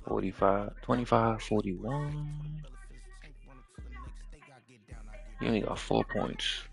45, 25, 41. You only got 4 points.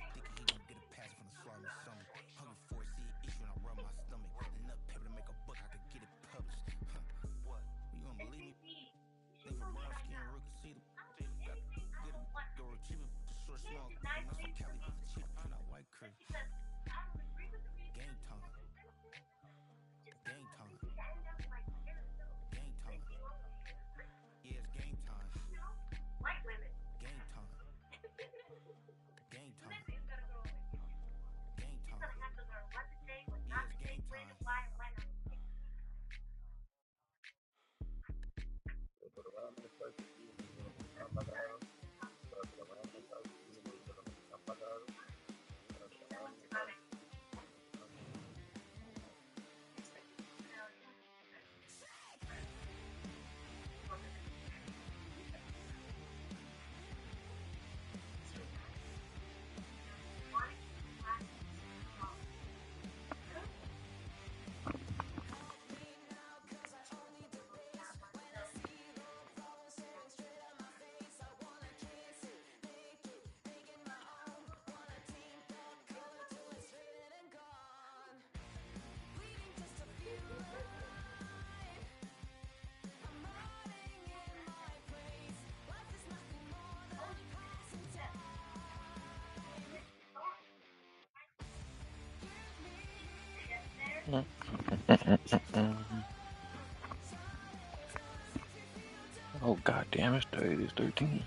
Oh god damn, it's 30, it's 13.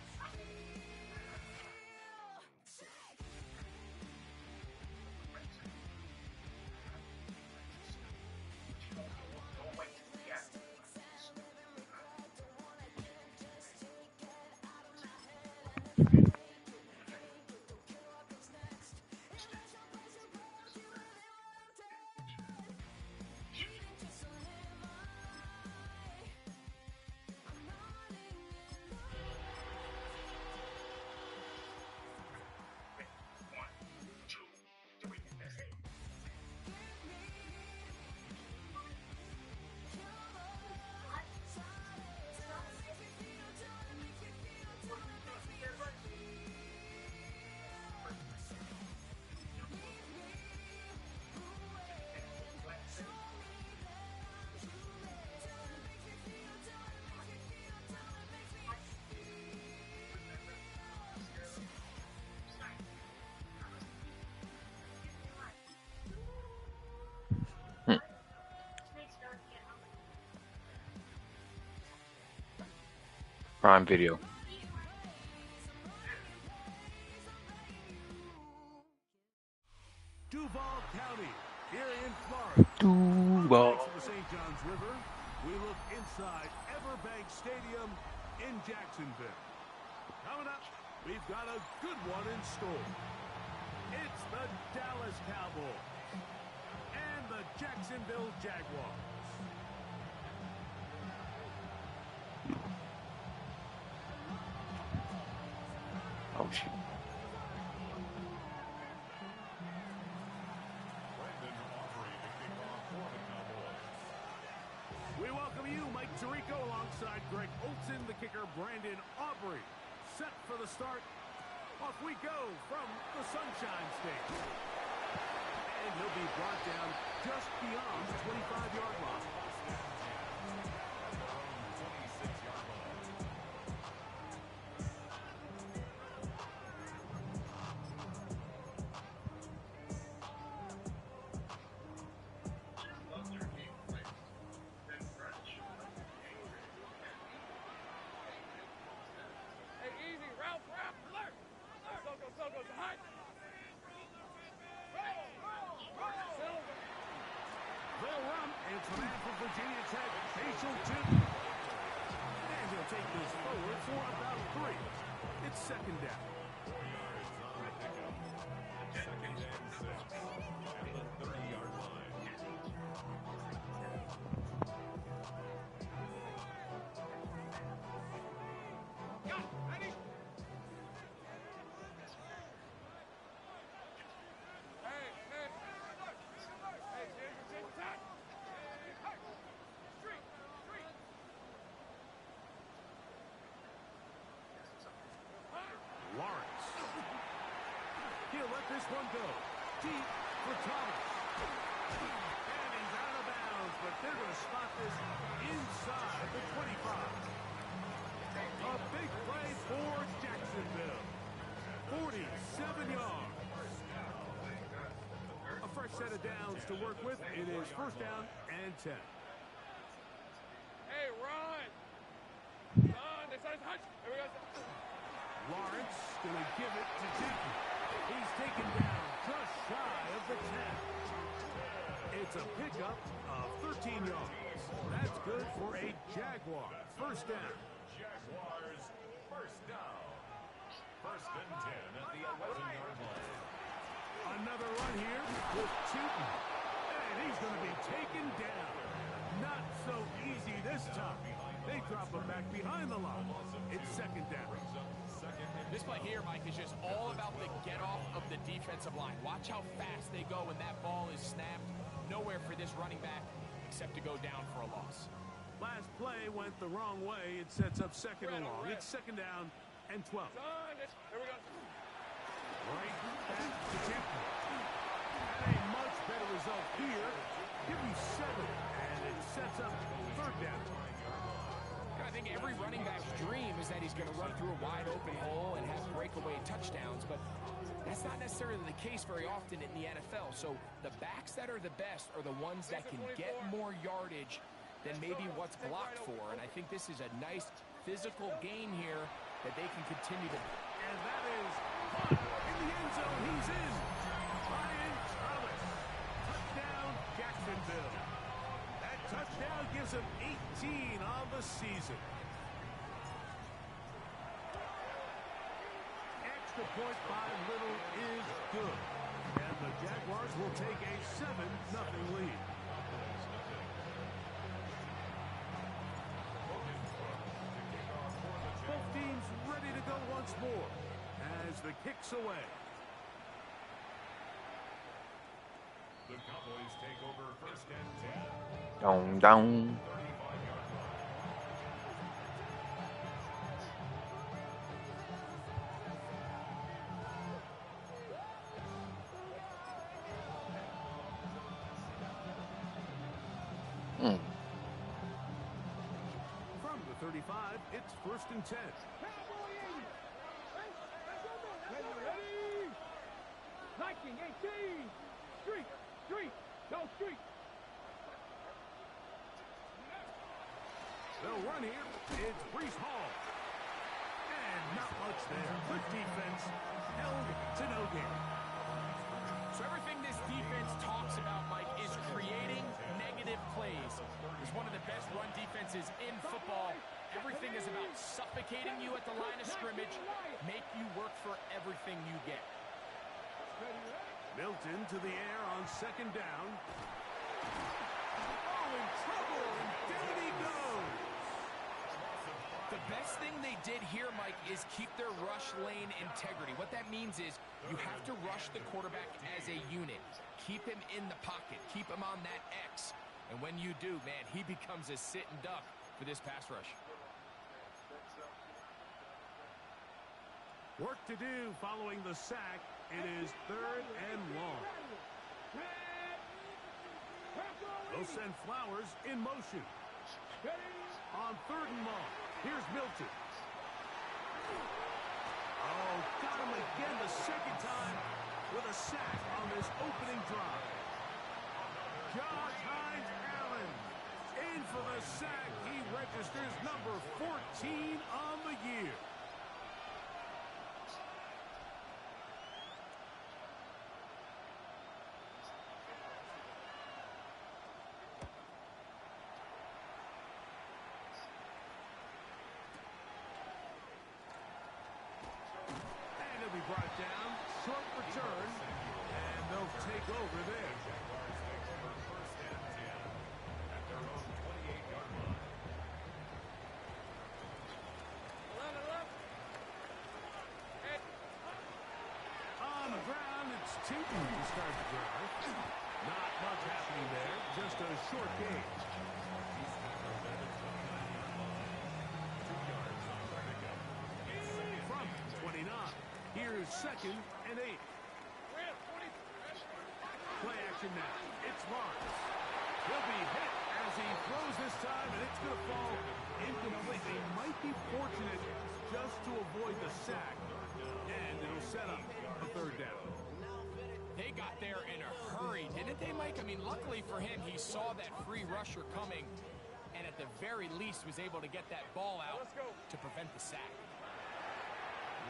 Prime Video. Duval County, here in Florida. Duval. Thanks to the St. Johns River, we look inside Everbank Stadium in Jacksonville. Coming up, we've got a good one in store. It's the Dallas Cowboys and the Jacksonville Jaguars. Oh shit. We welcome you, Mike Tirico, alongside Greg Olson, the kicker, Brandon Aubrey. Set for the start. Off we go from the Sunshine State. And he'll be brought down just beyond the 25-yard line. It's a man from Virginia Tech, facial tip. And he'll take this forward for about 3. It's second down. Second and 6 at the 30-yard line. He'll let this one go. Deep for Thomas. And he's out of bounds, but they're going to spot this inside the 25. A big play for Jacksonville. 47 yards. A fresh set of downs to work with. It is first down and 10. Hey, run! Run! They started touch. Here we go. Lawrence going to give it to Jenkins. He's taken down just shy of the 10. It's a pickup of 13 yards. That's good for a Jaguar first down. Jaguars first down. First and 10 at the 11-yard line. Another run here with Tootin. And he's going to be taken down. Not so easy this time. They drop him back behind the line. It's second down. This play here, Mike, is just all about the get-off of the defensive line. Watch how fast they go when that ball is snapped. Nowhere for this running back except to go down for a loss. Last play went the wrong way. It sets up second and long. It's second down and 12. Here we go. Right back to Jenkins. And a much better result here. Give me 7, and it sets up third down. I think every running back's dream is that he's going to run through a wide-open hole and have breakaway touchdowns, but that's not necessarily the case very often in the NFL. So the backs that are the best are the ones that can get more yardage than maybe what's blocked for, and I think this is a nice physical game here that they can continue to. And that is caught in the end zone. He's in. Ryan Thomas. Touchdown, Jacksonville. That touchdown gives him 18 on the season. Extra point by Little is good. And the Jaguars will take a 7-0 lead. Both teams ready to go once more as the kick's away. The Cowboys take over first and 10. Down, down. From the 35, it's first and 10. Ready? 1918. Street. No street. They'll run here. It's Breece Hall. And not much there. Good defense. Held to no gain. So everything this defense talks about, Mike, is creating negative plays. It's one of the best run defenses in football. Everything is about suffocating you at the line of scrimmage, make you work for everything you get. Milton to the air on second down. Oh, in trouble, and down he goes. The best thing they did here, Mike, is keep their rush lane integrity. What that means is you have to rush the quarterback as a unit. Keep him in the pocket. Keep him on that X. And when you do, man, he becomes a sitting duck for this pass rush. Work to do following the sack. It is third and long. They'll send Flowers in motion. On third and long, here's Milton. Oh, got him again the second time with a sack on this opening drive. Josh Hines Allen in for the sack. He registers number 14 on the year. Brought down, short return, and they'll take over there. On the ground, it's Tootin to start the drive. Not much happening there, just a short gain. From 29. Here's second and 8. Play action now. It's Lawrence. He'll be hit as he throws this time, and it's going to fall incomplete. They might be fortunate just to avoid the sack, and it'll set up a third down. They got there in a hurry, didn't they, Mike? I mean, luckily for him, he saw that free rusher coming, and at the very least was able to get that ball out to prevent the sack.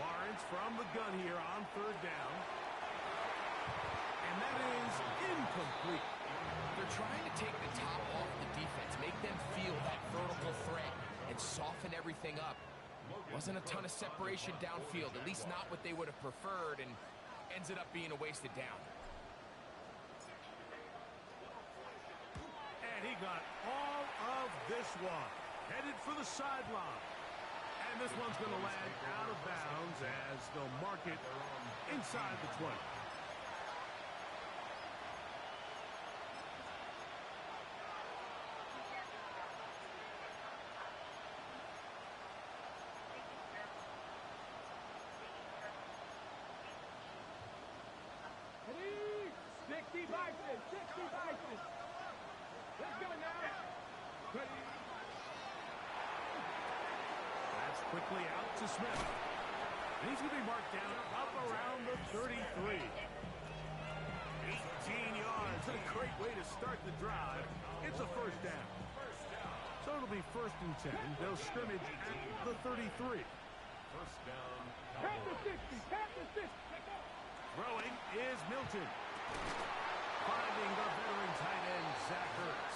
Lawrence from the gun here on third down. And that is incomplete. They're trying to take the top off the defense, make them feel that vertical threat, and soften everything up. Wasn't a ton of separation downfield, at least not what they would have preferred, and ends it up being a wasted down. And he got all of this one. Headed for the sideline. And this one's going to land out of bounds as they'll mark it inside the 20. Ready? 60 boxes, 60 boxes. Let's go now. Ready? That's quickly out to Smith. And he's going to be marked down up around the 33. 18 yards. A great way to start the drive. It's a first down. So it'll be 1st and 10. They'll scrimmage at the 33. First down. Tap the 60, tap the 60. Throwing is Milton. Finding the veteran tight end, Zach Ertz.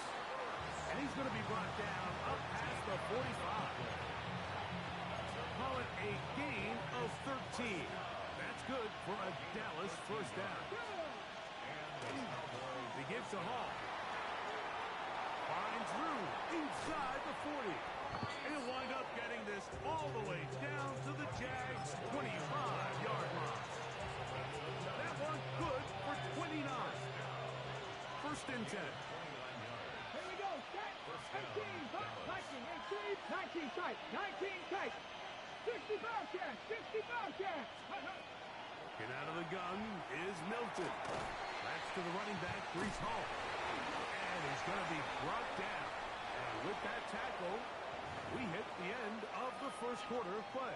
And he's going to be brought down up past the 45. Call it a gain of 13. That's good for a Dallas first down. He gives to Hall. Finds room inside the 40. And he'll wind up getting this all the way down to the Jags' 25-yard line. That one good for 29. 1st and 10. Here we go. Set. 18. Touching. 18. 19 tight. 19 tight. 60 Bobcats. 60 Bobcats. Get out of the gun is Milton. That's to the running back, Breece Hall. And he's going to be brought down. And with that tackle, we hit the end of the first quarter of play.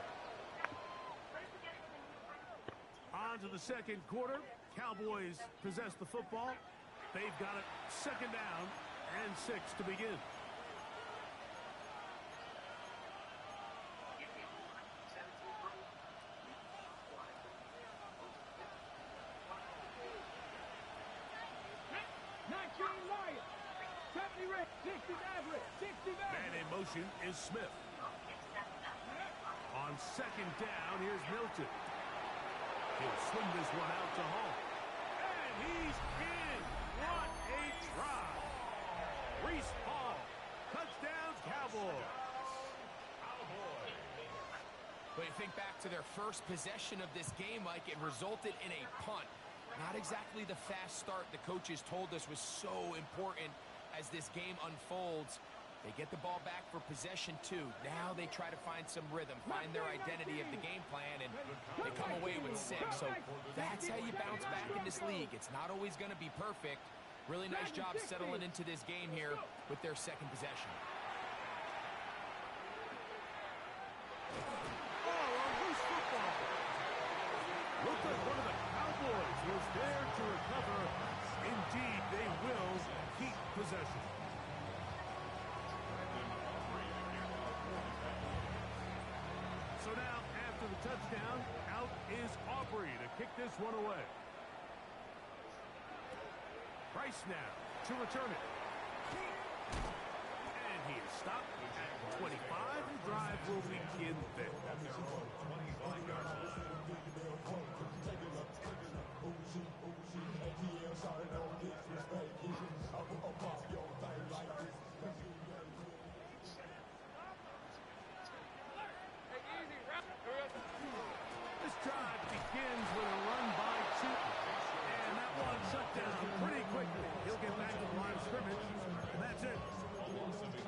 On to the second quarter. Cowboys possess the football. They've got it 2nd down and 6 to begin. Man in motion is Smith. On 2nd down, here's Milton. He'll swing this one out to Hall. And he's in. What a try. Breece Hall. Touchdown, Cowboys. But you think back to their first possession of this game, Mike, it resulted in a punt. Not exactly the fast start the coaches told us was so important as this game unfolds. They get the ball back for possession 2. Now they try to find some rhythm, find their identity of the game plan, and they come away with 6. So that's how you bounce back in this league. It's not always going to be perfect. Really nice job settling into this game here with their 2nd possession. Oh, a loose football. Looked like one of the Cowboys was there to recover. Indeed, they will keep possession. So now, after the touchdown, out is Aubrey to kick this one away. Price now to return it. And he is stopped at 25. The drive will begin there. This drive begins with a run by 2. And that one shut down pretty quickly. He'll get back to the line of scrimmage, and that's it.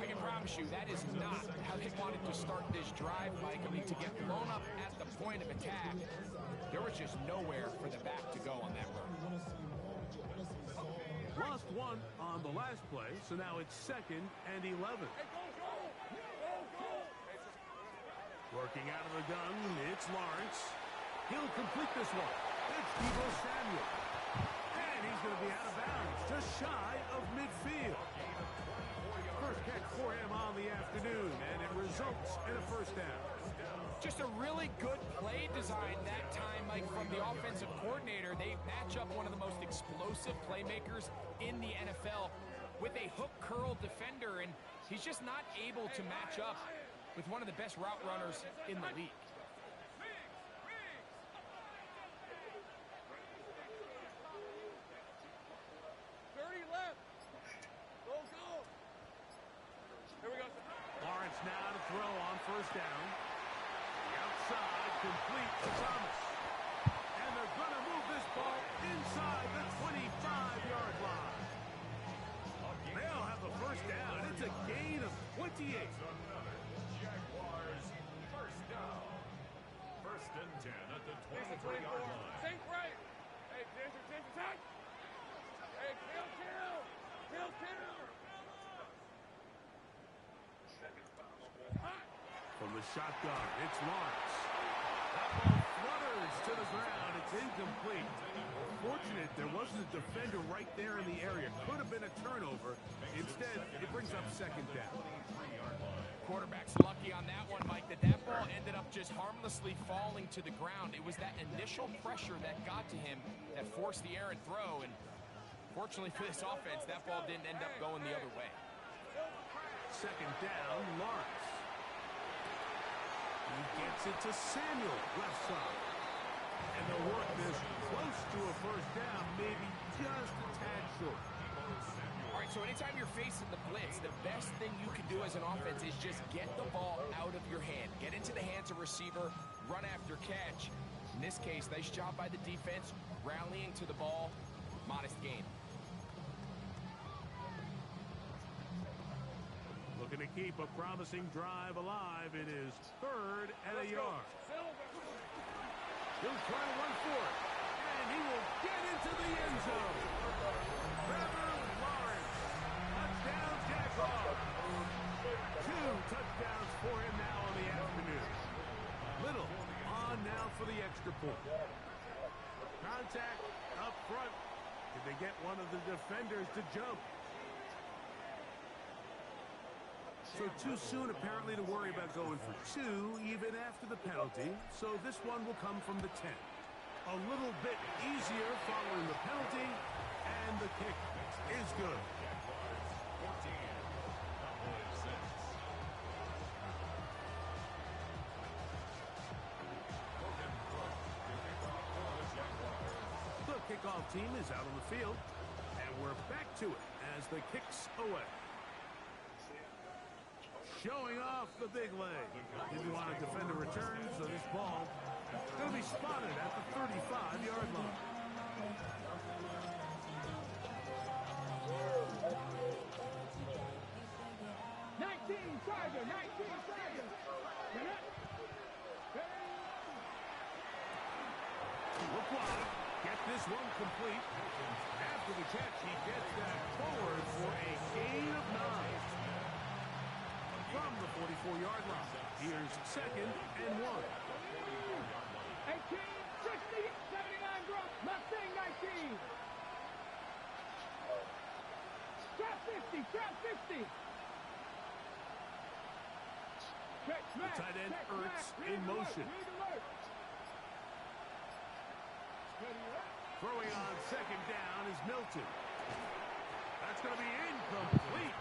I can promise you that is not how they wanted to start this drive, Mike. I mean, to get blown up at the point of attack, there was just nowhere for the back to go on that run. Lost one on the last play, so now it's 2nd and 11. Working out of the gun, it's Lawrence. He'll complete this one. It's Deebo Samuel. And he's going to be out of bounds, just shy of midfield. First catch for him on the afternoon, and it results in a first down. Just a really good play design that time, Mike, from the offensive coordinator. They match up one of the most explosive playmakers in the NFL with a hook curl defender, and he's just not able to match up with one of the best route runners in the league. Lawrence now to throw on first down. The outside complete to Thomas. And they're going to move this ball inside the 25-yard line. They'll have the first down. It's a gain of 28. Jaguars first down. First and 10 at the 23-yard line. Think right. Hey, attention, tight. Hey, kill. From the shotgun, it's Lawrence. That ball flutters to the ground. It's incomplete. Fortunate there wasn't a defender right there in the area. Could have been a turnover. Instead, it brings up second down. Quarterback's lucky on that one, Mike, that ball ended up just harmlessly falling to the ground. It was that initial pressure that got to him that forced the errant throw, and fortunately for this offense, that ball didn't end up going the other way. Second down, Lawrence. He gets it to Samuel, left side. And they'll work this close to a first down, maybe just a tad short. All right, so anytime you're facing the blitz, the best thing you can do as an offense is just get the ball out of your hand. Get into the hands of receiver, run after catch. In this case, nice job by the defense, rallying to the ball, modest gain. Looking to keep a promising drive alive. It is 3rd and a yard. He'll try to run for it. And he will get into the end zone. Trevor Lawrence. Touchdown, Jaguars. 2 touchdowns for him now on the afternoon. Little on now for the extra point. Contact up front. Did they get one of the defenders to jump? So too soon, apparently, to worry about going for 2, even after the penalty. So this one will come from the 10. A little bit easier following the penalty, and the kick is good. The kickoff team is out on the field, and we're back to it as the kick's away. Showing off the big leg. Didn't want to defend a return, so this ball is going to be spotted at the 35-yard line. LaQuad, get this one complete. After the catch, he gets that forward for a gain of 9. From the 44-yard line. Here's 2nd and 1. 18, 60, 79 drop, Mustang 19. Trap 50, trap 50. The tight end, Ertz, in motion. Throwing on 2nd down is Milton. That's going to be incomplete.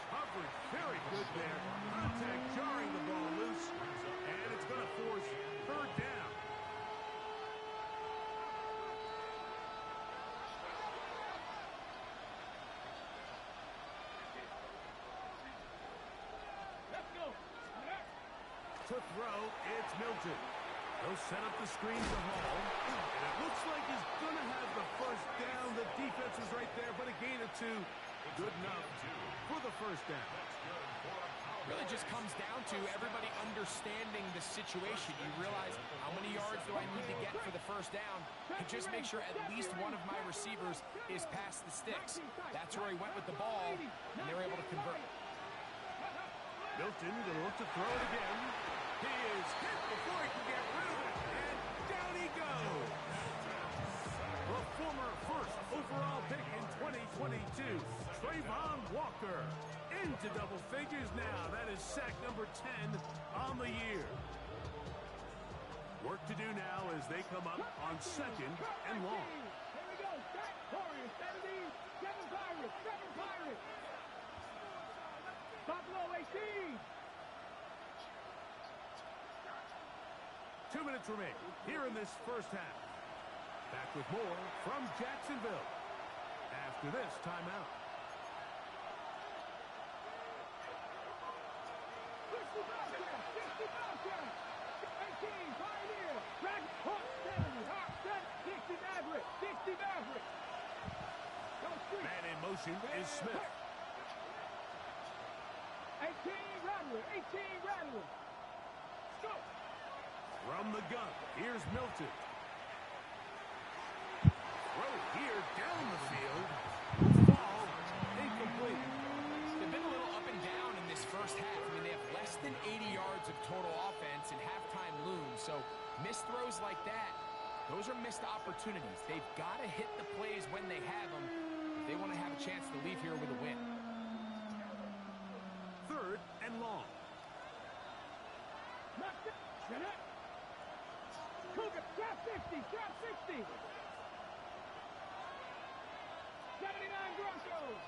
Coverage very good there. Contact jarring the ball loose. And it's going to force 3rd down. Let's go. To throw, it's Milton. They'll set up the screen to Hall. And it looks like he's going to have the first down. The defense is right there, but a gain of 2. Good enough for the first down. Really just comes down to everybody understanding the situation. You realize how many yards do I need to get for the first down, and just make sure at least one of my receivers is past the sticks. That's where he went with the ball, and they were able to convert. Milton gonna look to throw it again. He is hit before he can get rid of it, and down he goes. The former first overall pick in 2022, Trayvon Walker, into double figures now. That is sack number 10 on the year. Work to do now as they come up on 2nd and long. Here we go. Sack Warriors, 70, 7 Pirates, 7 Pirates. Buffalo 18. 2 minutes remain here in this first half. Back with more from Jacksonville after this timeout. 60 Bobcats, 18 Pioneer, Rack Hawk 70, Hawk 60 Maverick, 60 Maverick. Man in motion is Smith. 18 Rattler, 18 Rattler. Go. From the gun, here's Milton. Throw here down the field. Ball incomplete. They've been a little up and down in this first half. I mean, they have less than 80 yards of total offense and halftime looms. So missed throws like that, those are missed opportunities. They've got to hit the plays when they have them if they want to have a chance to leave here with a win. 3rd and long. Cougar, trap 60, trap 60. 79 Broncos.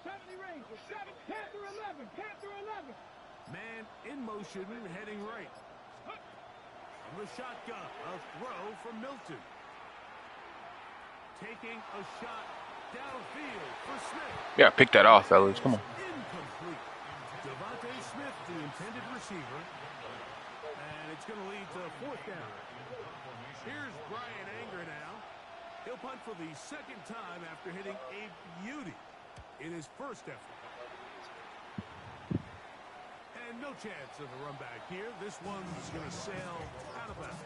70 Rangers, 7, Panther 11, Panther 11. Man in motion, heading right. From the shotgun, a throw from Milton. Taking a shot downfield for Smith. Yeah, pick that off, fellas. Come on. Incomplete. Devontae Smith, the intended receiver. And it's going to lead to 4th down. Here's Brian Anger now. He'll punt for the 2nd time after hitting a beauty in his first effort. And no chance of a run back here. This one's going to sail out of bounds.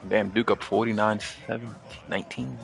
Damn, Duke up 49-7-19.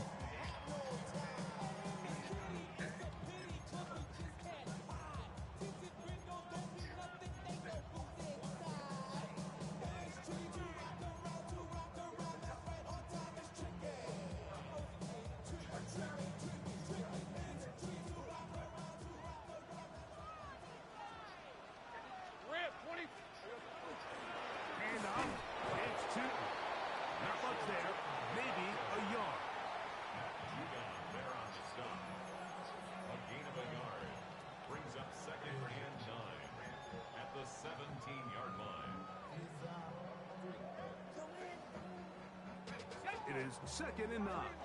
It is 2nd and 9. Now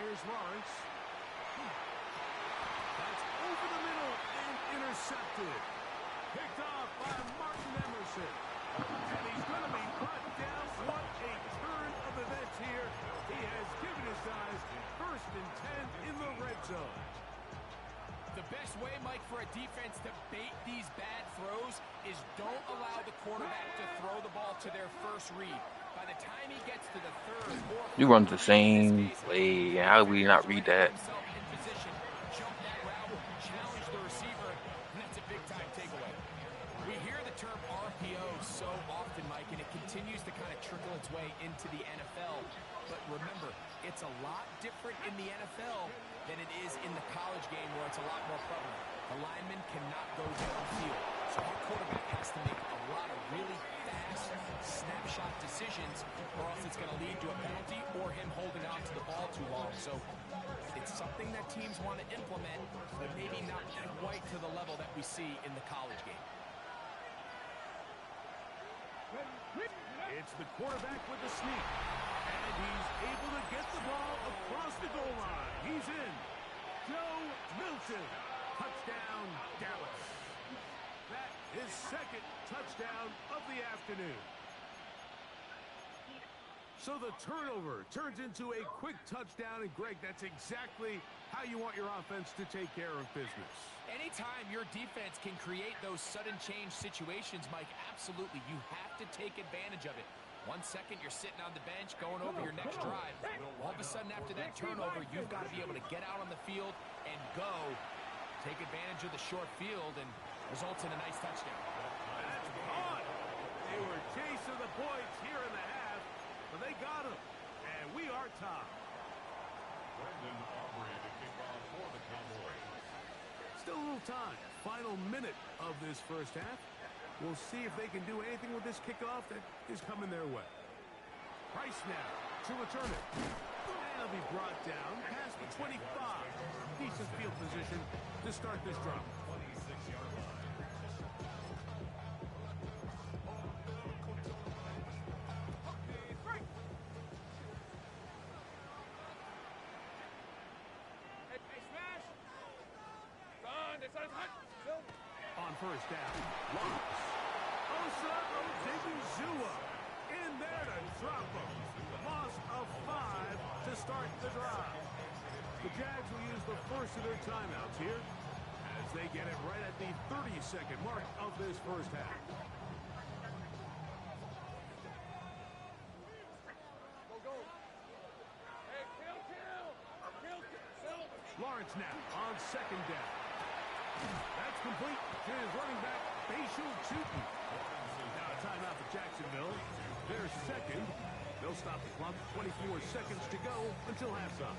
here's Lawrence. That's over the middle and intercepted. Picked off by Martin Emerson. And he's going to be brought down. What a turn of events here. He has given his guys 1st and 10 in the red zone. The best way, Mike, for a defense to bait these bad throws is don't allow the quarterback to throw the ball to their first read. By the time he gets to the 3rd or 4th, You run the same play. How do we not read that? in position, jump that route, challenge the receiver, and that's a big-time takeaway. We hear the term RPO so often, Mike, and it continues to kind of trickle its way into the NFL. But remember, it's a lot different in the NFL than it is in the college game where it's a lot more prevalent. The lineman cannot go downfield. So our quarterback has to make a lot of really fast snapshot decisions or else it's going to lead to a penalty or him holding on to the ball too long. So it's something that teams want to implement, but maybe not quite to the level that we see in the college game. It's the quarterback with the sneak. And he's able to get the ball across the goal line. He's in. Joe Milton. Touchdown, Dallas. That touchdown of the afternoon. So the turnover turns into a quick touchdown, and Greg, that's exactly how you want your offense to take care of business. Anytime your defense can create those sudden change situations, Mike, absolutely, you have to take advantage of it. 1 second, you're sitting on the bench going over your next drive. All of a sudden, after that turnover, you've got to be able to get out on the field and go. Take advantage of the short field, and results in a nice touchdown. That's caught. They were chasing the points here in the half, but they got them, and we are tied. Brendan Aubrey to kick off for the Cowboys. Still a little time. Final minute of this first half. We'll see if they can do anything with this kickoff that is coming their way. Price now to return it. And it'll be brought down past the 25. Decent field position to start this drive. 26-yard line. On first down, Lawrence. Osa Odigizua in there to drop him. Loss of 5 to start the drive. The Jags will use the first of their timeouts here as they get it right at the 30-second mark of this first half. Lawrence now on second down. That's complete to his running back, Bashal Tutin. Now a timeout for Jacksonville. Their second. They'll stop the clock. 24 seconds to go until halftime.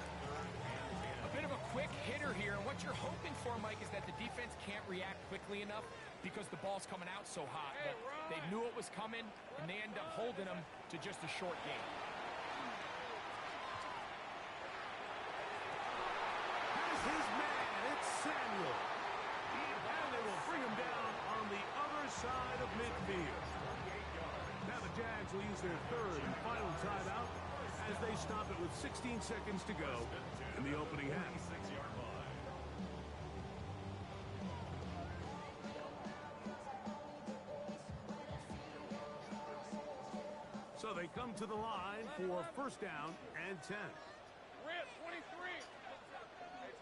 A bit of a quick hitter here, and what you're hoping for, Mike, is that the defense can't react quickly enough because the ball's coming out so hot. But they knew it was coming, and they end up holding them to just a short game. Here's his man. It's Samuel. And they will bring him down on the other side of midfield. Now the Jags will use their third and final timeout as they stop it with 16 seconds to go in the opening half. 26-yard line. So they come to the line for first down and 10. Rip, 23.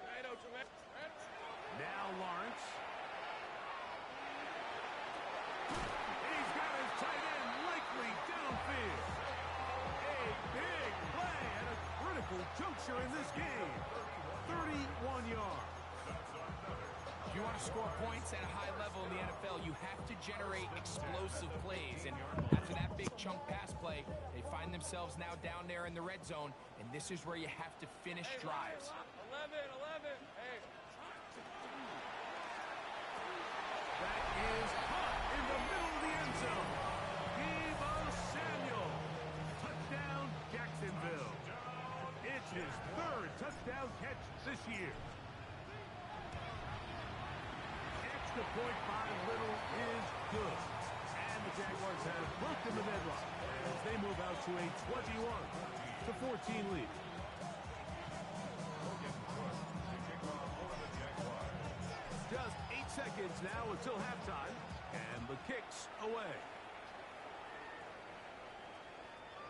Hey, tomato. Now Lawrence. He's got his tight end likely downfield. A big play at a critical juncture in this game. 31 yards. If you want to score points at a high level in the NFL, you have to generate explosive plays. And after that big chunk pass play, they find themselves now down there in the red zone, and this is where you have to finish drives. 11. Hey. That is caught in the middle of the end zone. Deebo Samuel. Touchdown, Jacksonville. It's his third touchdown catch this year. Extra point by Little is good. And the Jaguars have broken the deadlock as they move out to a 21-14 lead. Just 8 seconds now until halftime, and the kick's away.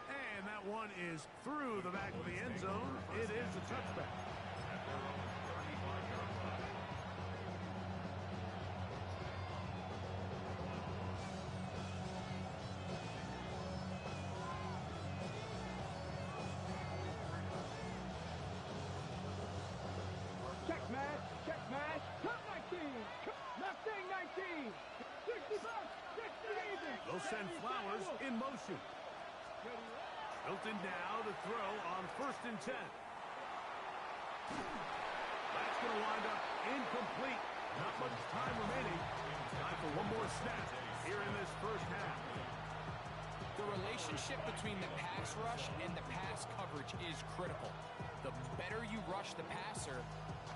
And that one is through the back of the end zone. It is a touchback. Check match. Cut 19. Mustang 19. 60 bucks. 60 even. They'll send Flowers in motion. Hilton now to throw on first and 10. That's going to wind up incomplete. Not much time remaining. Time for one more snap here in this first half. The relationship between the pass rush and the pass coverage is critical. The better you rush the passer,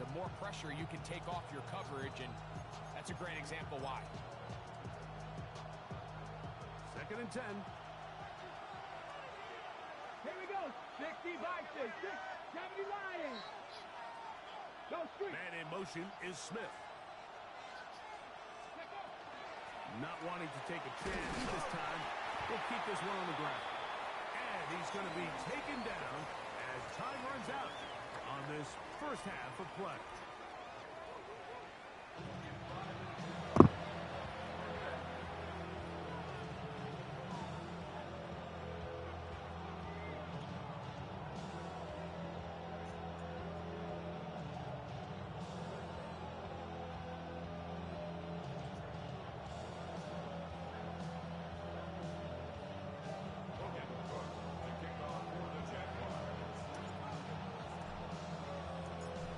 the more pressure you can take off your coverage, and that's a great example why. Second and 10. Here we go. 60 boxes. 70 Lions. Go street. Man in motion is Smith. Not wanting to take a chance this time. We'll keep this one on the ground. And he's going to be taken down as time runs out on this first half of play.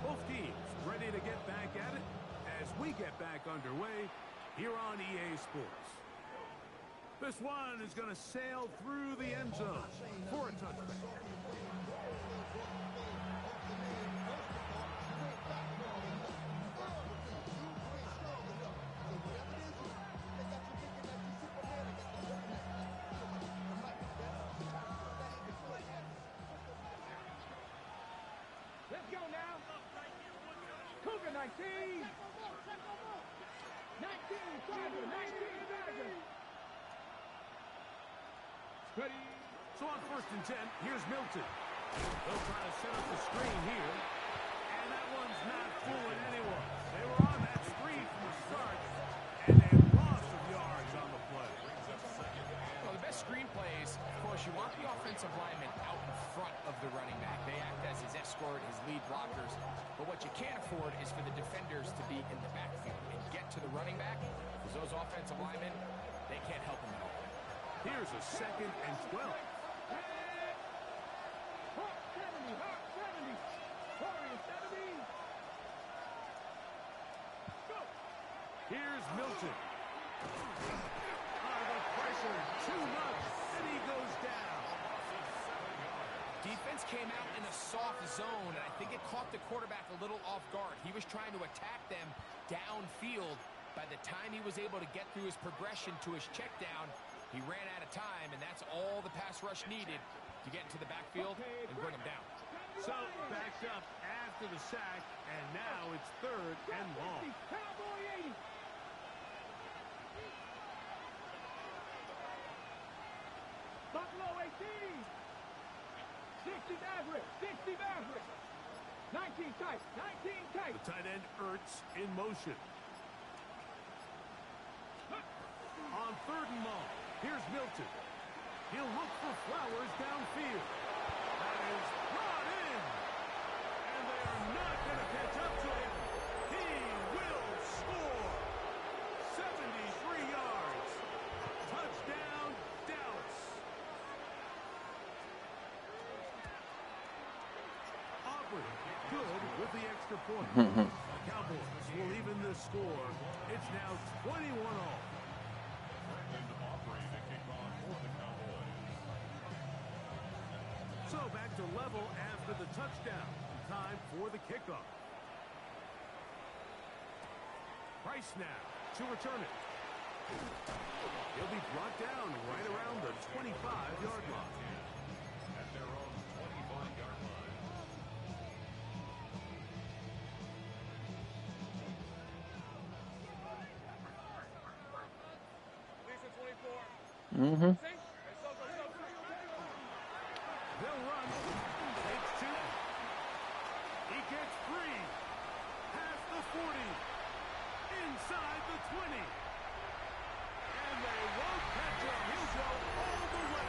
Both teams ready to get back at it as we get back underway here on EA Sports. This one is going to sail through the end zone for a touchback. Let's go now. Cougar 19. 19, Tiger, 19, Tiger. Ready. So on 1st and 10, here's Milton. They'll try to set up the screen here. And that one's not fooling anyone. They were on that screen from the start, and a loss of yards on the play. Well, the best screen plays, of course, you want the offensive lineman out in front of the running back. They act as his escort, his lead blockers. But what you can't afford is for the defenders to be in the backfield and get to the running back, because those offensive linemen, they can't help him at all. Here's a 2nd and 12. Hawk 70, Hawk 70. Warrior 70. Go. Here's Milton. The pressure, too much, and he goes down. Defense came out in a soft zone, and I think it caught the quarterback a little off guard. He was trying to attack them downfield. By the time he was able to get through his progression to his check down, he ran out of time, and that's all the pass rush needed to get into the backfield and bring him down. So backed up after the sack, and now it's 3rd and long. Cowboy 80. Buffalo 18. 60 Maverick. 60 Maverick. 19 tight. 19 tight. The tight end Ertz in motion. On 3rd and long, here's Milton. He'll look for Flowers downfield. That is brought in. And they are not going to catch up to him. He will score. 73 yards. Touchdown, Dallas. Aubrey, good with the extra point. Cowboys will even this score. It's now 21-all. So back to level after the touchdown. Time for the kickoff. Price now to return it. He'll be brought down right around the 25-yard line. At their own 25-yard line. Mm-hmm. They'll run. Takes 2. He gets 3. Past the 40. Inside the 20. And they won't catch him. He'll go all the way.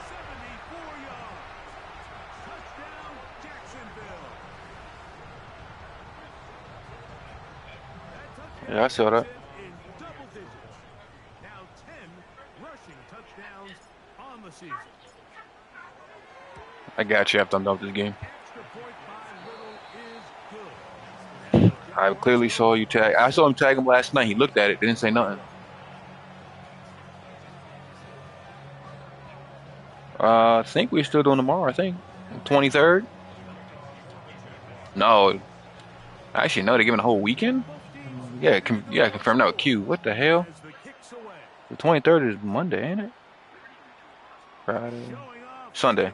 74 yards. Touchdown, Jacksonville. That touchdown Yeah, I saw that. in double digits. Now 10 rushing touchdowns on the season. I got you after I'm done with this game. Extra point by Little is good. I clearly saw you tag. I saw him tag him last night. He looked at it, didn't say nothing. I think we're still doing tomorrow. I think 23rd. No, actually no. They're giving a whole weekend. Yeah, confirm that with Q. What the hell? As the kick's away. The 23rd is Monday, ain't it? Friday, Showing off Sunday. legs.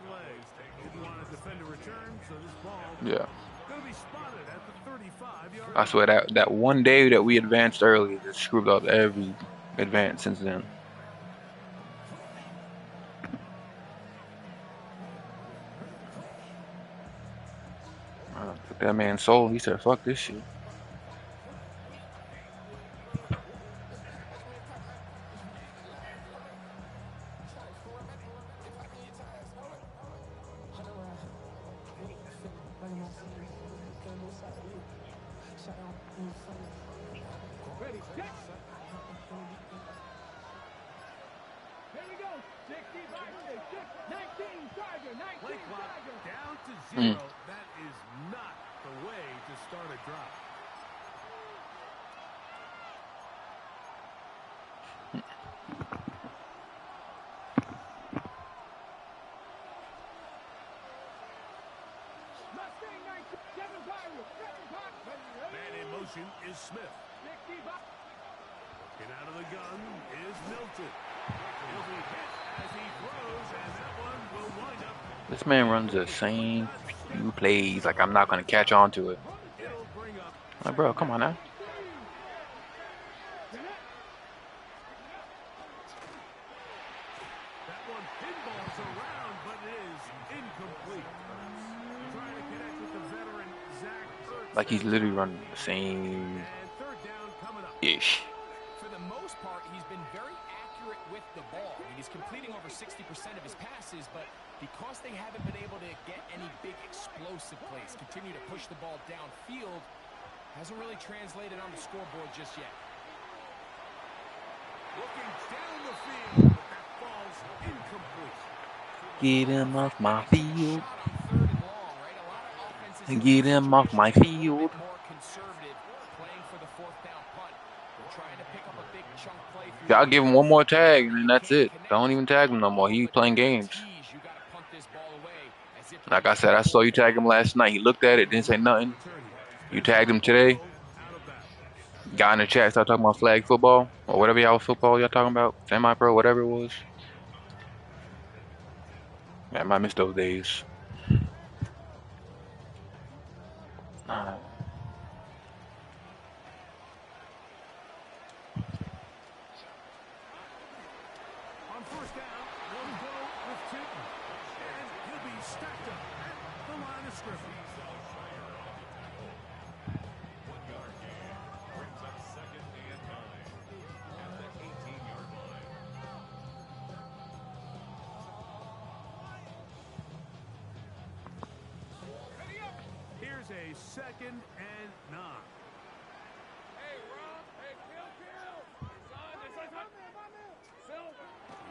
Didn't want to defend a return, so this ball Yeah. Going to be spotted at the 35-yard I swear that one day that we advanced early just screwed up every advance since then. Took that man's soul. He said, "Fuck this shit." Ready, set. Here we go. 65, 19, Tiger, 19, Play clock Tiger. down to 0. Mm. That is not the way to start a drive. Mustang 19, 7 Tiger, 7 Tiger. Man in motion is Smith. 65. Get out of the gun is Milton. He'll be hit as he throws, and that one will wind up. This man runs the same few plays. Like I'm not gonna catch on to it. It'll bring up. Like, bro, come on now. That one pinballs around, but it is incomplete. Trying to connect with the veteran Zach Ertz. Like he's literally running the same And third down coming up. ish. For the most part, he's been very accurate with the ball. I mean, he's completing over 60% of his passes, but because they haven't been able to get any big explosive plays, continue to push the ball downfield, hasn't really translated on the scoreboard just yet. Looking down the field, but that falls incomplete. Get him off my field. Shot on 3rd and long, right? A lot of offenses in Get this him off my situation are a field. bit more conservative, playing for the 4th down punt. They're trying to pick up a big chunk play through Y'all the give him air. one more tag and then that's Can't it. connect Don't even tag him no more. He's playing games. You gotta punt this ball away as if Like I said, I saw you tag him last night. He looked at it, didn't say nothing. You tagged him today. Out of bounds. Guy in the chat started talking about flag football or whatever y'all football y'all talking about. Semi-pro, whatever it was. Man, I miss those days. On first down, they'll go with Tinton. And he'll be stacked up at the line of scrimmage. Brings up 2nd and 9 at the 18-yard line. Here's a 2nd and 9. Hey, Rob. Hey, kill.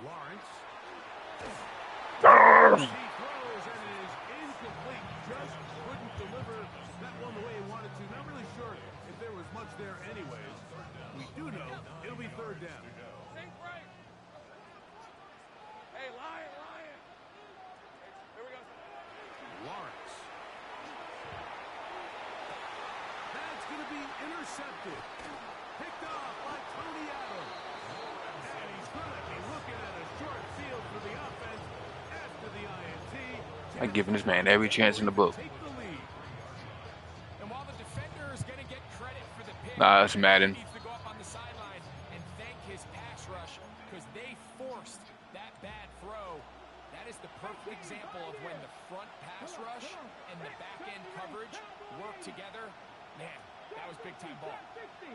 Lawrence. He throws and it is incomplete. Just couldn't deliver that one the way he wanted to. Not really sure if there was much there anyways. We do know it'll be 3rd down. Think right. Hey, Lion. Here we go. Lawrence. That's going to be intercepted. Picked off by Tony Adams. And he's going to be looking at a short field for the offense after the INT. I'm giving this man every chance in the book. Take the lead. And while the defender is going to get credit for the pick, Nah, that's Madden. he needs to go up on the sideline and thank his pass rush because they forced that bad throw. That is the perfect example of when the front pass rush and the back end coverage work together. Man, that was big time ball. 60.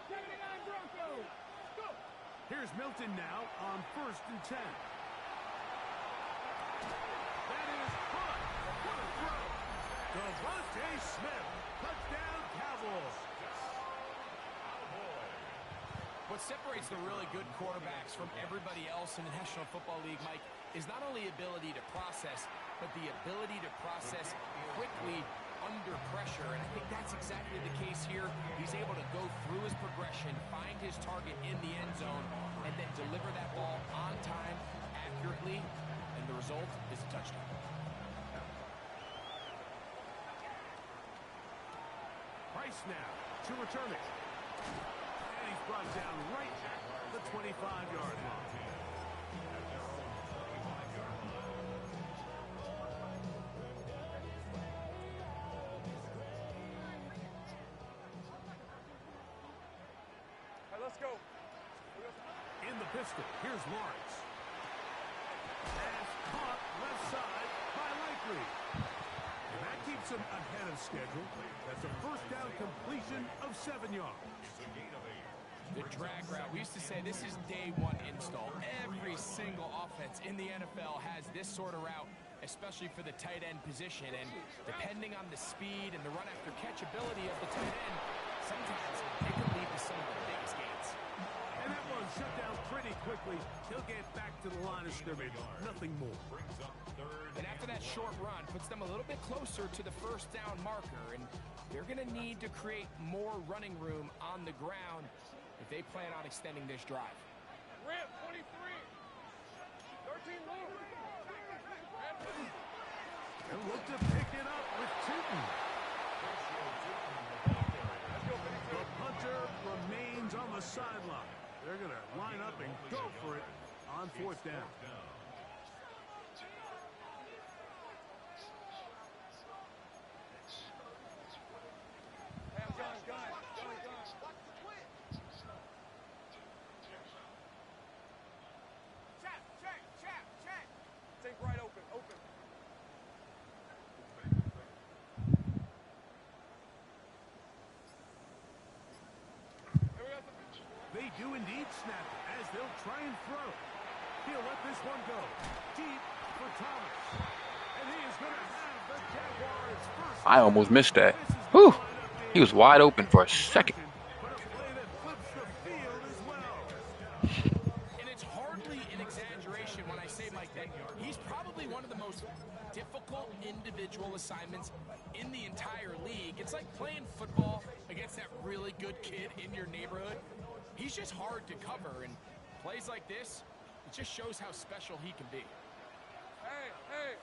79 Broncos. Go. Here's Milton now on 1st and 10. That is caught. What a throw. Devontae Smith. Touchdown Cowboys. What separates the really good quarterbacks from everybody else in the National Football League, Mike, is not only ability to process, but the ability to process quickly under pressure. And I think that's exactly the case here. He's able to go through his progression, find his target in the end zone, and then deliver that ball on time, accurately, and the result is a touchdown. Price now to return it. And he's brought down right at the 25-yard line. pistol. Here's Lawrence. Pass caught left side by Likely. And that keeps him ahead of schedule. That's a first down completion of 7 yards. The drag route. We used to say this is day one install. Every single offense in the NFL has this sort of route, especially for the tight end position. And depending on the speed and the run after catch ability of the tight end, sometimes it can lead to some of the biggest gains. And that one shut down pretty quickly. He'll get back to the line of scrimmage. Nothing more. And after that short run, puts them a little bit closer to the first down marker. And they're going to need to create more running room on the ground if they plan on extending this drive. Ramp 23. 13 low. And look to pick it up with Tootin. The punter remains on the sideline. They're going to line up and go for it on 4th down. Take right open. They do indeed snap it as they'll try and throw. He'll let this one go. Deep for Thomas. And he is going to have the Jaguars first. I almost missed that. Whew. He was wide open for a second. But a play that flips the field as well. And it's hardly an exaggeration when I say, Mike, that he's probably one of the most difficult individual assignments in the entire league. It's like playing football against that really good kid in your neighborhood. He's just hard to cover, and plays like this, it just shows how special he can be. Hey.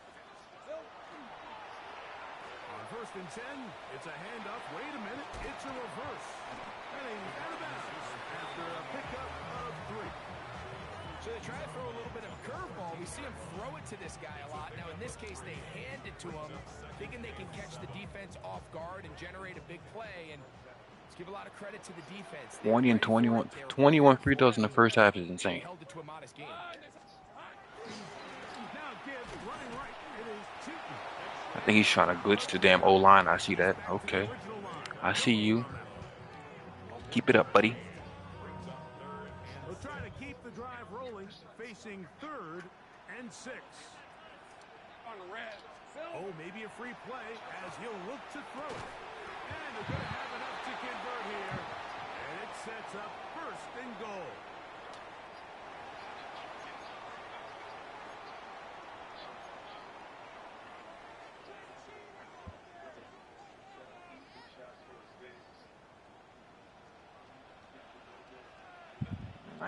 On 1st and 10, it's a handoff. Wait a minute, it's a reverse. Heading out of bounds after a pickup of 3. So they try to throw a little bit of a curveball. We see him throw it to this guy a lot. Now, in this case, they hand it to him, thinking they can catch the defense off guard and generate a big play. And let's give a lot of credit to the defense. 20 and 21. 21 free throws in the first half is insane. Held it to a modest game. Now Gibbs running right. It is Tootin. I think he's trying to glitch the damn O-line. I see that. Okay. I see you. Keep it up, buddy. They'll try to keep the drive rolling, facing 3rd and 6. On the red. Oh, maybe a free play as he'll look to throw it. And they're going to have enough to convert here. And it sets up 1st and goal.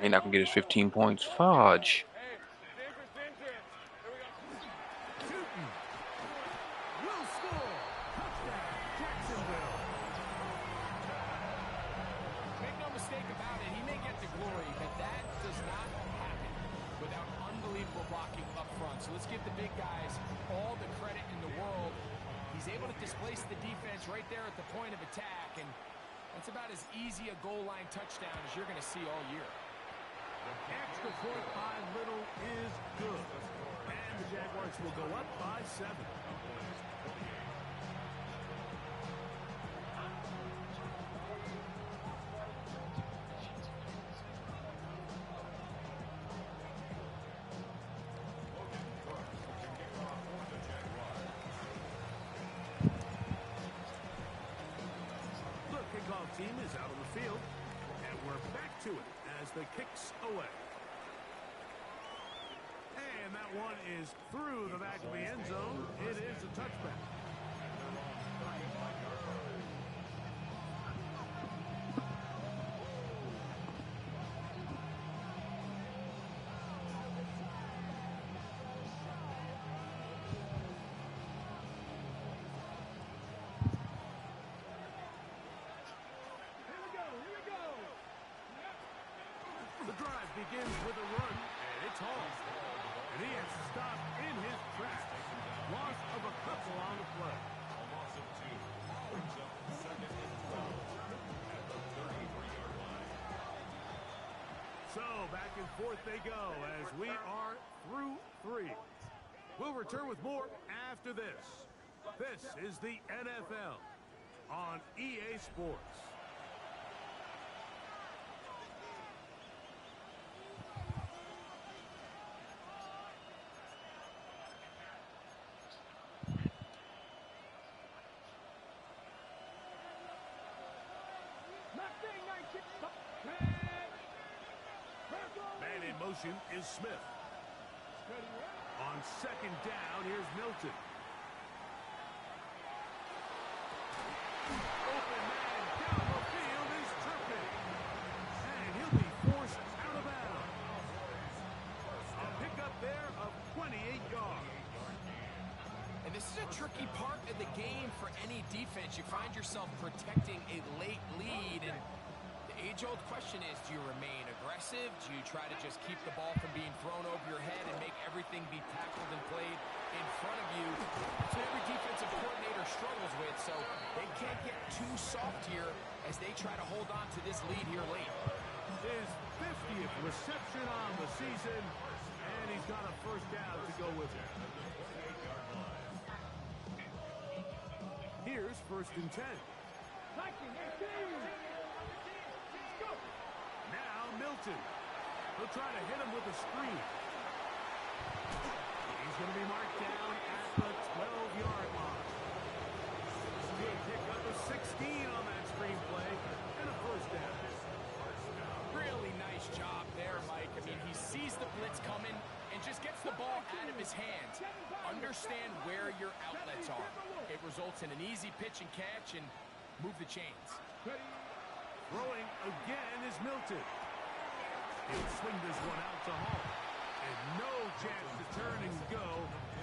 He's not going to get his 15 points. Fudge. Hey, danger. Here we go. Tootin will score. Touchdown, Jacksonville. Make no mistake about it, he may get the glory, but that does not happen without unbelievable blocking up front. So let's give the big guys all the credit in the world. He's able to displace the defense right there at the point of attack, and that's about as easy a goal line touchdown as you're going to see all year. Extra point by Little is good. And the Jaguars will go up by 7. The kickoff team is out on the field, and we're back to it as the kicks away. And that one is through the back of the end zone. It is a touchback. The drive begins with a run, and it's home. And he has stopped in his tracks. Loss of a couple on the play. A loss of 2. Brings up 2nd and 12 at the 33-yard line. So back and forth they go as we are through 3. We'll return with more after this. This is the NFL on EA Sports. Man in motion is Smith. On second down, here's Milton. Open man down the field is Turpin. And he'll be forced out of bounds. A pickup there of 28 yards. And this is a tricky part of the game for any defense. You find yourself protecting a late lead, and the age-old question is, do you remain aggressive? Do you try to just keep the ball from being thrown over your head and make everything be tackled and played in front of you? That's what every defensive coordinator struggles with, so they can't get too soft here as they try to hold on to this lead here late. His 50th reception on the season, and he's got a first down to go with it. Here's 1st and 10. Now Milton. He'll try to hit him with a screen. He's going to be marked down at the 12-yard line. Good pick up a 16 on that screen play and a first down. Really nice job there, Mike. I mean, he sees the blitz coming and just gets the ball out of his hands. Understand where your outlets are. It results in an easy pitch and catch and move the chains. Throwing again is Milton. He'll swing this one out to Hall. And no chance to turn and go.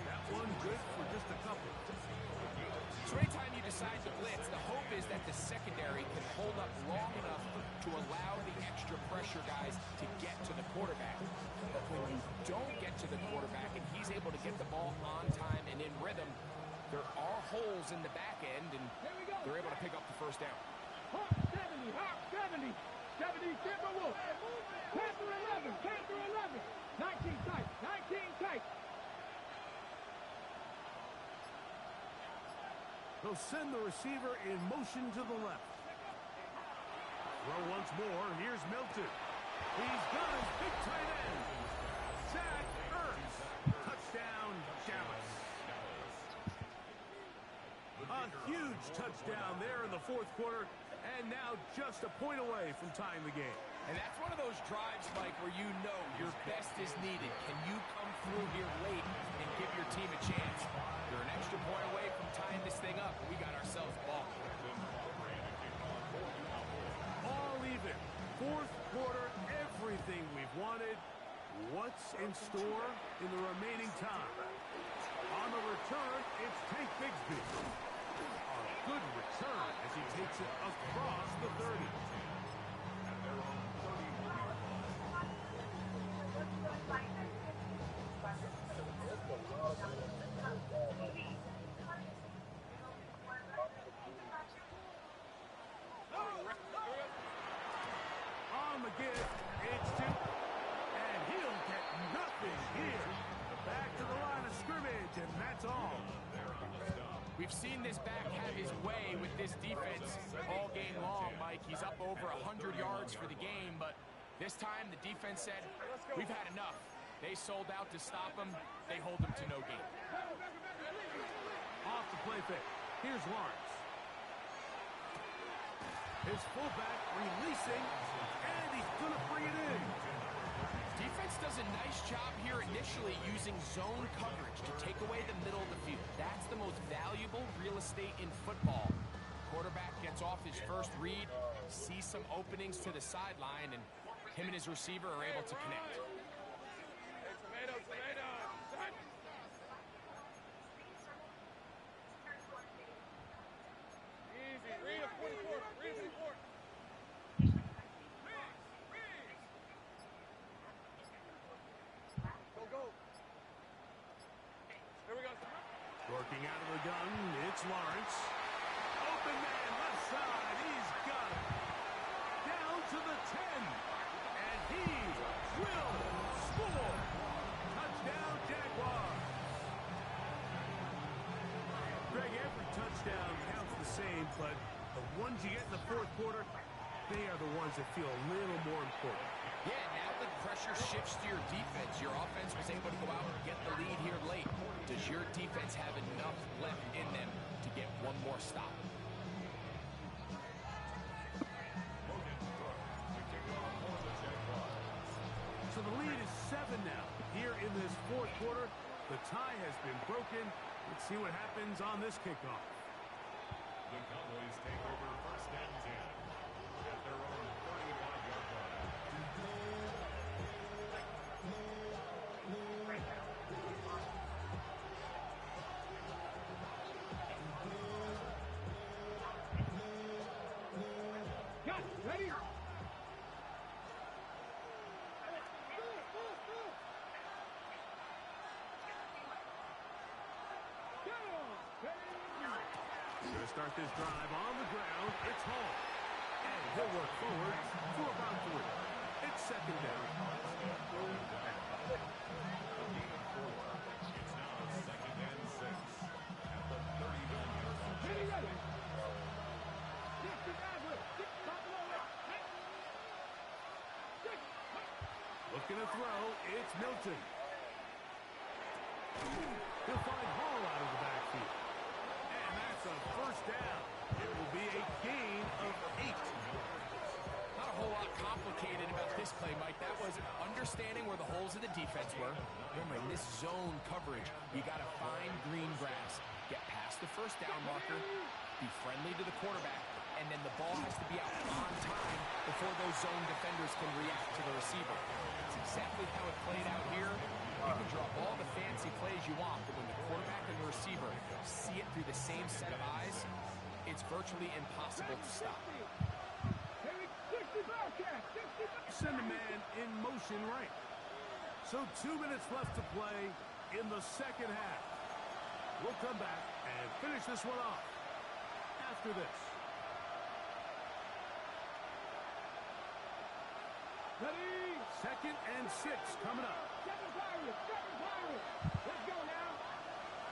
That one good for just a couple. So anytime you decide to blitz, the hope is that the secondary can hold up long enough to allow the extra pressure guys to get to the quarterback. But when you don't get to the quarterback and he's able to get the ball on time and in rhythm, there are holes in the back end, and they're able to pick up the first down. 70, Timberwolves. Panther 11, 19 tight, 19 tight. They'll send the receiver in motion to the left. Throw once more. Here's Milton. He's got his big tight end. Zach Ertz. Touchdown, Dallas. A huge touchdown there in the 4th quarter. And now just a point away from tying the game. And that's one of those drives, Mike, where you know your best is needed. Can you come through here late and give your team a chance? You're an extra point away from tying this thing up. We got ourselves ball. All even. 4th quarter, everything we've wanted. What's in store in the remaining time? On the return, it's Tank Bigsby. A good return as he takes it across the 30. On the gift, it's two. And he'll get nothing here. Back to the line of scrimmage, and that's all. We've seen this back have his way with this defense all game long, Mike. He's up over 100 yards for the game, but this time the defense said, we've had enough. They sold out to stop him. They hold him to no gain. Off the play fake. Here's Lawrence. His fullback releasing, and he's going to bring it in. Defense does a nice job here initially using zone coverage to take away the middle of the field. That's the most valuable real estate in football. Quarterback gets off his first read, sees some openings to the sideline, and him and his receiver are able to connect. Easy, read a 44, read a 44. Working out of the gun, it's Lawrence. Open man, left side, he's got it. Down to the 10. And He will score. Touchdown, Jaguars. Greg, every touchdown counts the same, but the ones you get in the fourth quarter, they are the ones that feel a little more important. Yeah, now the pressure shifts to your defense. Your offense was able to go out and get the lead here late. Does your defense have enough left in them to get one more stop? So the lead is 7 now. Here in this fourth quarter, the tie has been broken. Let's see what happens on this kickoff. The Cowboys take over first and 10 at their own 35-yard line. Got ready. Going to start this drive on the ground. It's Hall. And he'll work forward for about 3. It's second down. It's now second and 6 at the 39-yard line. Ready, ready. Six to Bradley. Six, top of the way. Six. Looking to throw. It's Milton. He'll find Hall out of the backfield. And that's a first down. It will be a gain of 8. Not a whole lot complicated about this play, Mike. That was understanding where the holes of the defense were. Remember, in this zone coverage, you got to find green grass, get past the first down marker, be friendly to the quarterback, and then the ball has to be out on time before those zone defenders can react to the receiver. That's exactly how it played out here. You can draw all the fancy plays you want, but when the quarterback and the receiver see it through the same set of eyes, it's virtually impossible to stop. Hey, 60 Bearcats. 60 Send a man in motion right. So 2 minutes left to play in the second half. We'll come back and finish this one off after this. Ready. Second and 6 coming up. Seven Pirates. Seven Pirates. Let's go now.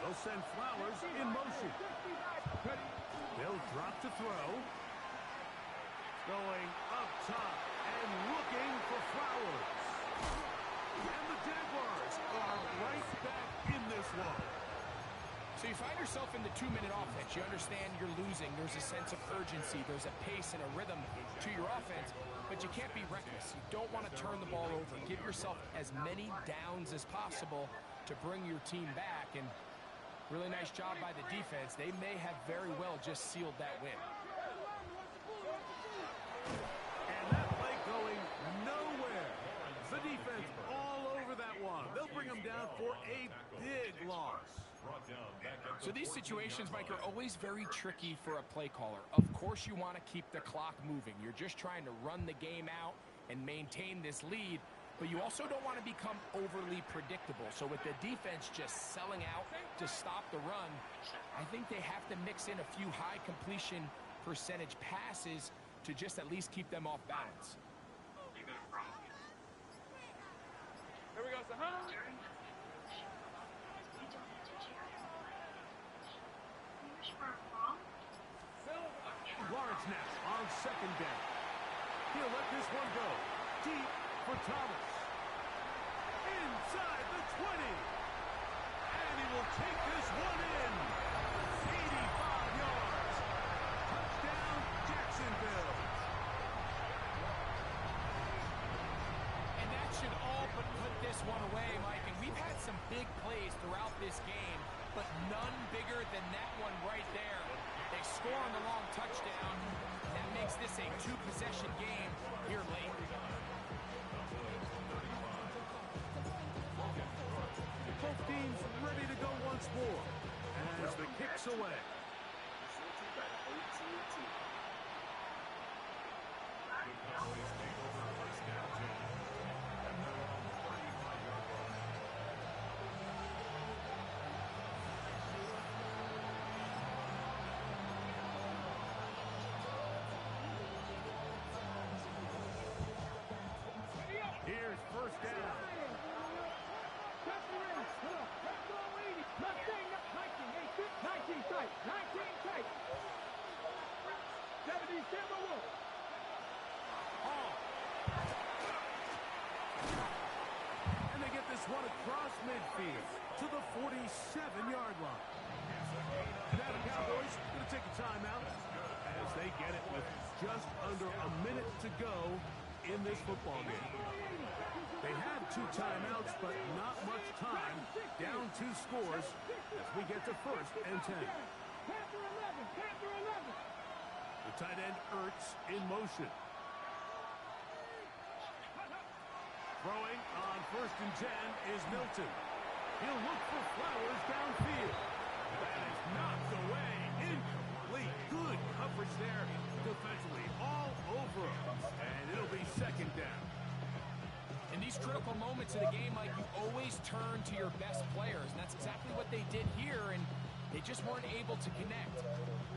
They'll send Flowers in motion. 60 ready. They'll drop to throw. Going up top and looking for Flowers. And the Jaguars are right back in this one. So you find yourself in the 2-minute offense. You understand you're losing. There's a sense of urgency. There's a pace and a rhythm to your offense, but you can't be reckless. You don't want to turn the ball over. Give yourself as many downs as possible to bring your team back, and really nice job by the defense. They may have very well just sealed that win. And that play going nowhere. The defense all over that one. They'll bring them down for a big loss. So these situations, Mike, are always very tricky for a play caller. Of course you want to keep the clock moving. You're just trying to run the game out and maintain this lead, but you also don't want to become overly predictable. So with the defense just selling out to stop the run, I think they have to mix in a few high completion percentage passes to just at least keep them off balance. Here we go, Sahana. Lawrence now on second down. He'll let this one go. Deep for Thomas. Inside the 20. And he will take this one in. 85 yards. Touchdown, Jacksonville. And that should all but put this one away, Mike. And we've had some big plays throughout this game, but none bigger than that one right there. They score on the long touchdown. That makes this a 2-possession game here late. Both teams ready to go once more as the kick's away. Ready up. tight. 19 tight. 70 Timberwolves. Hall. And they get this one across midfield to the 47-yard line. And now the Cowboys going to take a timeout as they get it with just under a minute to go in this football game. They have 2 timeouts, but not much time. Down 2 scores as we get to 1st and 10. Panther 11. Panther 11. The tight end Ertz in motion. Throwing on 1st and 10 is Milton. He'll look for Flowers downfield. That is knocked away. Incomplete. Good coverage there defensively. All over him. And it'll be 2nd down. In these critical moments of the game, Mike, you always turn to your best players, and that's exactly what they did here, and they just weren't able to connect.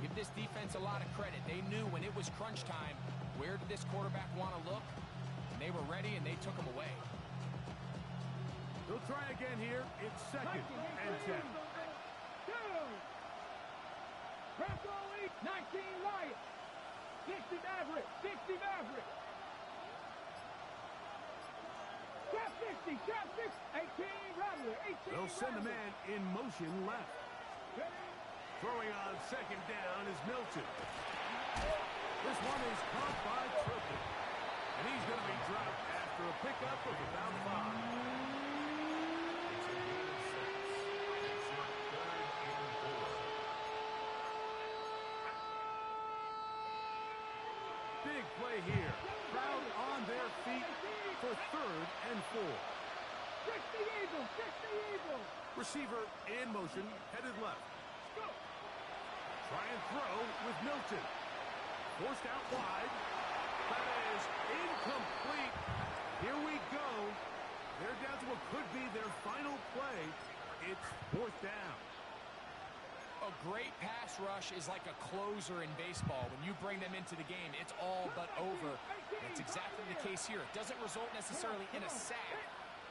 Give this defense a lot of credit. They knew when it was crunch time, where did this quarterback want to look? And they were ready, and they took him away. They'll try again here. It's 2nd and 10. 2. Bronco lead. 19 Lions. 60 Maverick. 60 Maverick. Trap 50. Trap 50. 18 Rattler. 18 They'll send a Rattler. man in motion left. Throwing on 2nd down is Milton. This one is caught by Turpin. And he's going to be dropped after a pickup of about 5. Big play here. Crowd on their feet for 3rd and 4. 60 Eagles. 60 Eagles. Receiver in motion, headed left. Go. Try and throw with Milton. Forced out wide. That is incomplete. Here we go. They're down to what could be their final play. It's 4th down. A great pass rush is like a closer in baseball. When you bring them into the game, it's all but over. That's exactly the case here. It doesn't result necessarily in a sack,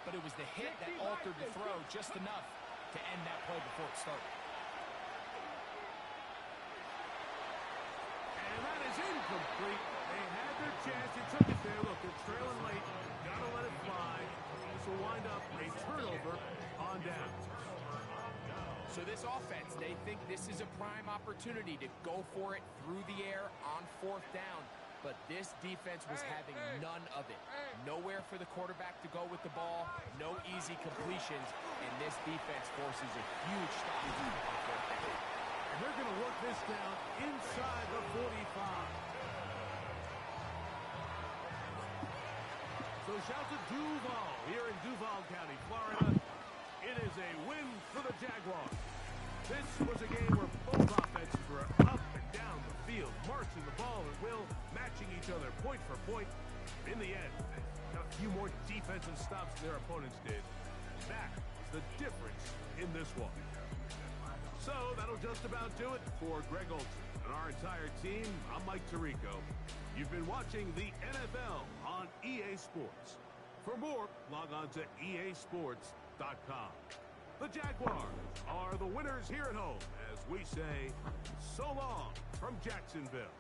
but it was the hit that altered the throw just enough to end that play before it started. And that is incomplete. They had their chance. They took it there. Look, they're trailing late. Gotta let it fly. This will wind up a turnover on down. So this offense, they think this is a prime opportunity to go for it through the air on 4th down. But this defense was having none of it. Nowhere for the quarterback to go with the ball. No easy completions. And this defense forces a huge stop on 4th down. And they're going to work this down inside the 45. So shout to Duval here in Duval County, Florida. It is a win for the Jaguars. This was a game where both offenses were up and down the field, marching the ball at will, matching each other point for point. In the end, got a few more defensive stops than their opponents did. That was the difference in this one. So that'll just about do it for Greg Olson and our entire team. I'm Mike Tirico. You've been watching the NFL on EA Sports. For more, log on to easports.com. The Jaguars are the winners here at home as we say so long from Jacksonville.